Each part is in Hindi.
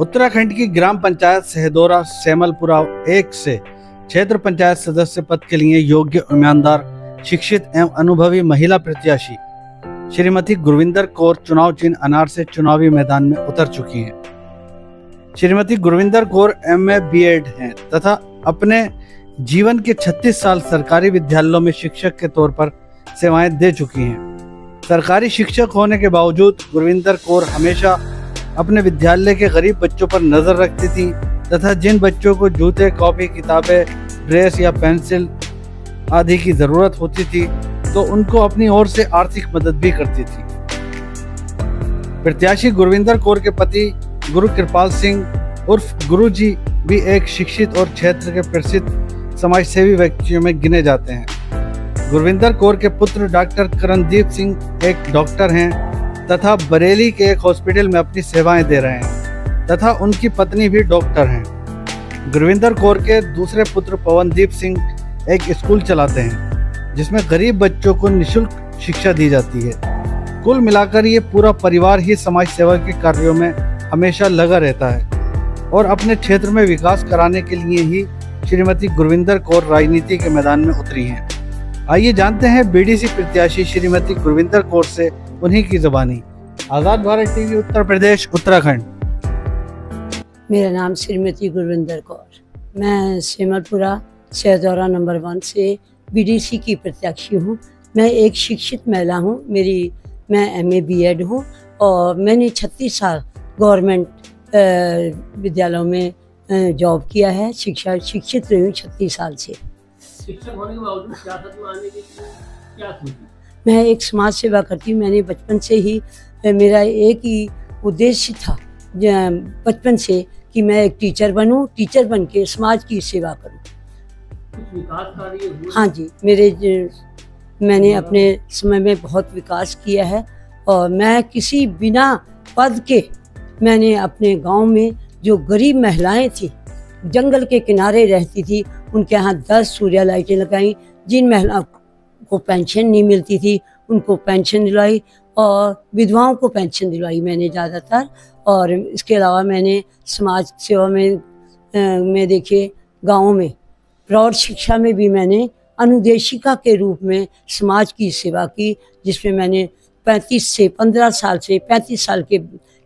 उत्तराखंड की ग्राम पंचायत सहदौरा सेमलपुरा 1 से क्षेत्र पंचायत सदस्य पद के लिए योग्य, ईमानदार, शिक्षित एवं अनुभवी महिला प्रत्याशी श्रीमती गुरविंदर कौर चुनाव चिन्ह अनार से चुनावी मैदान में उतर चुकी हैं। श्रीमती गुरविंदर कौर MA B.Ed हैं तथा अपने जीवन के 36 साल सरकारी विद्यालयों में शिक्षक के तौर पर सेवाएं दे चुकी हैं। सरकारी शिक्षक होने के बावजूद गुरविंदर कौर हमेशा अपने विद्यालय के गरीब बच्चों पर नजर रखती थी तथा जिन बच्चों को जूते, कॉपी, किताबें, ड्रेस या पेंसिल आदि की जरूरत होती थी तो उनको अपनी ओर से आर्थिक मदद भी करती थी। प्रत्याशी गुरविंदर कौर के पति गुरु कृपाल सिंह उर्फ गुरु जी भी एक शिक्षित और क्षेत्र के प्रसिद्ध समाजसेवी व्यक्तियों में गिने जाते हैं। गुरविंदर कौर के पुत्र डॉक्टर करणदीप सिंह एक डॉक्टर हैं तथा बरेली के एक हॉस्पिटल में अपनी सेवाएं दे रहे हैं तथा उनकी पत्नी भी डॉक्टर हैं। गुरविंदर कौर के दूसरे पुत्र पवनदीप सिंह एक स्कूल चलाते हैं जिसमें गरीब बच्चों को निःशुल्क शिक्षा दी जाती है। कुल मिलाकर ये पूरा परिवार ही समाज सेवा के कार्यों में हमेशा लगा रहता है और अपने क्षेत्र में विकास कराने के लिए ही श्रीमती गुरविंदर कौर राजनीति के मैदान में उतरी हैं। आइए जानते हैं BDC प्रत्याशी श्रीमती गुरविंदर कौर से उन्हीं की जुबानी। आजाद भारत TV उत्तर प्रदेश उत्तराखंड। मेरा नाम श्रीमती गुरविंदर कौर, मैं सेमलपुरा सहदौरा नंबर 1 से BDC की प्रत्याशी हूँ। मैं एक शिक्षित महिला हूँ। मैं MA B.Ed हूँ और मैंने 36 साल गवर्नमेंट विद्यालयों में जॉब किया है। शिक्षित रही हूँ 36 साल से। शिक्षक होने के बावजूद सियासत में आने की क्या सोची? मैं एक समाज सेवा करती हूँ। मैंने बचपन से ही, मेरा एक ही उद्देश्य था बचपन से कि मैं एक टीचर बनूं, टीचर बन के समाज की सेवा करूं। कुछ विकास कार्य हुए? हाँ जी, मैंने अपने समय में बहुत विकास किया है और मैं किसी बिना पद के मैंने अपने गांव में जो गरीब महिलाएं थी, जंगल के किनारे रहती थी, उनके यहाँ 10 सूर्य लाइटें लगाई। जिन महिलाओं को पेंशन नहीं मिलती थी उनको पेंशन दिलाई और विधवाओं को पेंशन दिलवाई मैंने ज़्यादातर। और इसके अलावा मैंने समाज सेवा में देखिए गाँव में प्रौढ़ शिक्षा में भी मैंने अनुदेशिका के रूप में समाज की सेवा की, जिसमें मैंने 15 साल से 35 साल के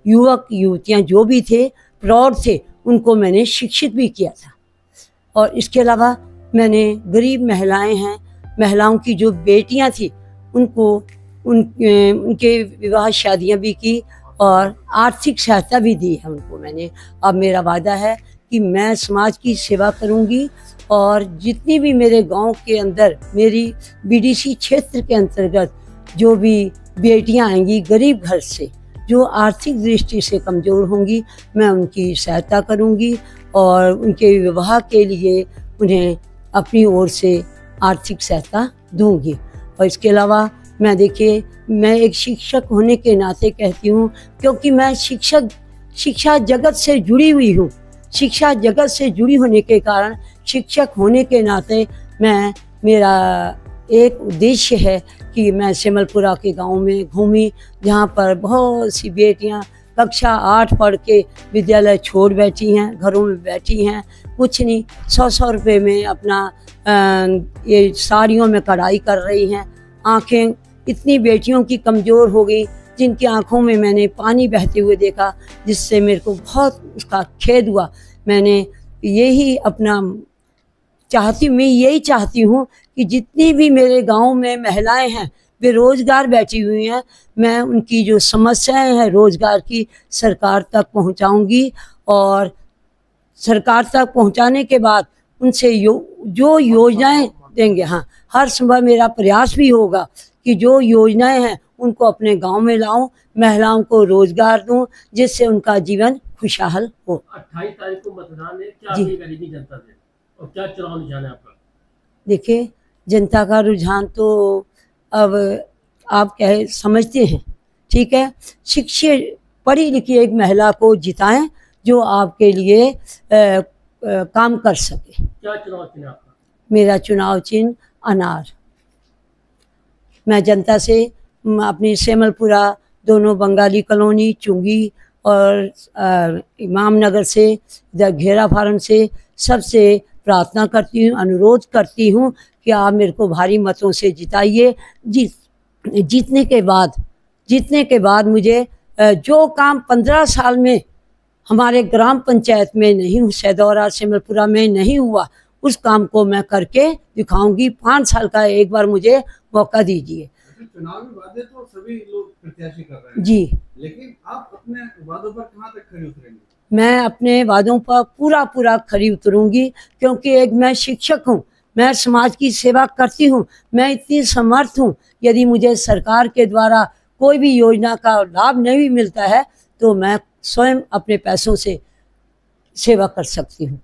युवक युवतियाँ जो भी थे, प्रौढ़ थे, उनको मैंने शिक्षित भी किया था। और इसके अलावा मैंने गरीब महिलाएं हैं, महिलाओं की जो बेटियां थी उनके विवाह शादियां भी की और आर्थिक सहायता भी दी है उनको मैंने। अब मेरा वादा है कि मैं समाज की सेवा करूंगी और जितनी भी मेरे गांव के अंदर मेरी BDC क्षेत्र के अंतर्गत जो भी बेटियां आएंगी गरीब घर से, जो आर्थिक दृष्टि से कमज़ोर होंगी, मैं उनकी सहायता करूंगी और उनके विवाह के लिए उन्हें अपनी ओर से आर्थिक सहायता दूंगी। और इसके अलावा मैं एक शिक्षक होने के नाते कहती हूँ, क्योंकि मैं शिक्षा जगत से जुड़ी हुई हूँ। शिक्षा जगत से जुड़ी होने के कारण शिक्षक होने के नाते मेरा एक उद्देश्य है कि मैं सेमलपुरा के गांव में घूमी, जहां पर बहुत सी बेटियां कक्षा 8 पढ़ के विद्यालय छोड़ बैठी हैं, घरों में बैठी हैं, कुछ नहीं 100 रुपये में अपना ये साड़ियों में कढ़ाई कर रही हैं। आंखें इतनी बेटियों की कमज़ोर हो गई जिनकी आंखों में मैंने पानी बहते हुए देखा, जिससे मेरे को बहुत उसका खेद हुआ। मैं यही चाहती हूँ कि जितनी भी मेरे गांव में महिलाएं हैं बेरोजगार बैठी हुई हैं, मैं उनकी जो समस्याएं हैं रोजगार की सरकार तक पहुंचाऊंगी और सरकार तक पहुंचाने के बाद उनसे जो योजनाएं देंगे, हाँ, हर संभव मेरा प्रयास भी होगा कि जो योजनाएं हैं उनको अपने गांव में लाऊं, महिलाओं को रोजगार दूं, जिससे उनका जीवन खुशहाल हो। 28 तारीख को मतदान है, क्या अपील करेगी जनता से और क्या चुनाव निशान है आपका? देखिए, जनता का रुझान तो अब आप क्या समझते हैं, ठीक है। शिक्षित पढ़ी लिखी एक महिला को जिताएं जो आपके लिए काम कर सके। क्या चुनाव चिन्ह आपका? मेरा चुनाव चिन्ह अनार। मैं जनता से अपनी सेमलपुरा, दोनों बंगाली कॉलोनी, चुंगी और इमाम नगर से, इधर घेरा फार्म से सबसे प्रार्थना करती हूँ, अनुरोध करती हूँ कि आप मेरे को भारी मतों से जिताइए। जीतने के बाद मुझे जो काम 15 साल में हमारे ग्राम पंचायत में नहीं, सैदौरा सिमलपुरा में नहीं हुआ, उस काम को मैं करके दिखाऊंगी। 5 साल का एक बार मुझे मौका दीजिए। चुनावी वादे तो सभी लोग प्रत्याशी कर रहे हैं जी, लेकिन आप अपने वादों पर कहाँ तक खरी उतरेंगे? मैं अपने वादों पर पूरा खरी उतरूंगी, क्योंकि एक मैं शिक्षक हूँ, मैं समाज की सेवा करती हूँ, मैं इतनी समर्थ हूँ। यदि मुझे सरकार के द्वारा कोई भी योजना का लाभ नहीं मिलता है तो मैं स्वयं अपने पैसों से सेवा कर सकती हूँ।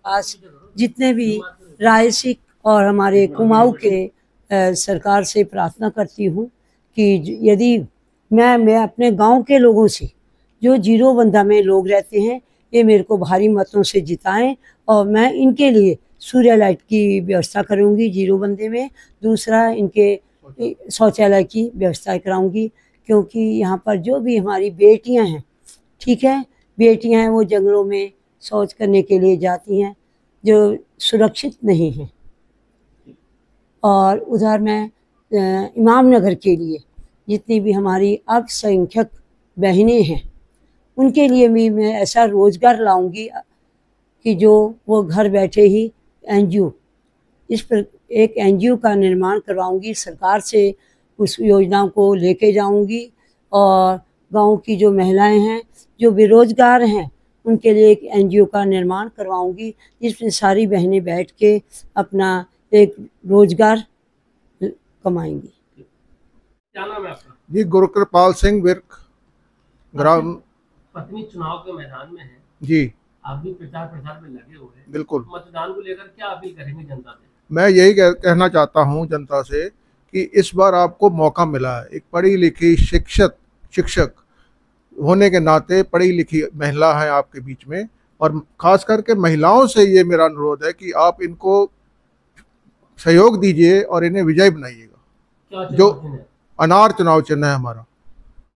आज जितने भी रायसिक और हमारे कुमाऊँ के सरकार से प्रार्थना करती हूँ कि यदि मैं अपने गांव के लोगों से, जो जीरोबंदा में लोग रहते हैं, ये मेरे को भारी मतों से जिताएं और मैं इनके लिए सूर्य लाइट की व्यवस्था करूँगी जीरोबंदे में। दूसरा, इनके शौचालय की व्यवस्था कराऊँगी, क्योंकि यहाँ पर जो भी हमारी बेटियाँ हैं, ठीक है, बेटियाँ हैं, वो जंगलों में शौच करने के लिए जाती हैं जो सुरक्षित नहीं हैं। और उधर मैं इमाम नगर के लिए जितनी भी हमारी अल्पसंख्यक बहनें हैं, उनके लिए भी मैं ऐसा रोज़गार लाऊंगी कि जो वो घर बैठे ही एनजीओ, इस पर एक एनजीओ का निर्माण करवाऊंगी, सरकार से उस योजना को लेके जाऊंगी। और गांव की जो महिलाएं हैं, जो बेरोजगार हैं, उनके लिए एक एनजीओ का निर्माण करवाऊंगी, जिसमें सारी बहनें बैठ के अपना एक रोजगार कमाएंगी। क्या नाम है आपका? जी, गुरुकृपाल सिंह विर्क, ग्राम। पत्नी चुनाव के मैदान में है जी, आप भी प्रचार प्रसार में लगे हुए हैं, बिल्कुल। मतदान को लेकर क्या अपील करेंगे जनता से? मैं यही कहना चाहता हूं जनता से कि इस बार आपको मौका मिला है। एक पढ़ी लिखी शिक्षक होने के नाते पढ़ी लिखी महिला है आपके बीच में, और खास करके महिलाओं से ये मेरा अनुरोध है कि आप इनको सहयोग दीजिए और इन्हें विजयी बनाइएगा। क्या जो चुनाव चिन्ह है? अनार चुनाव चिन्ह है हमारा।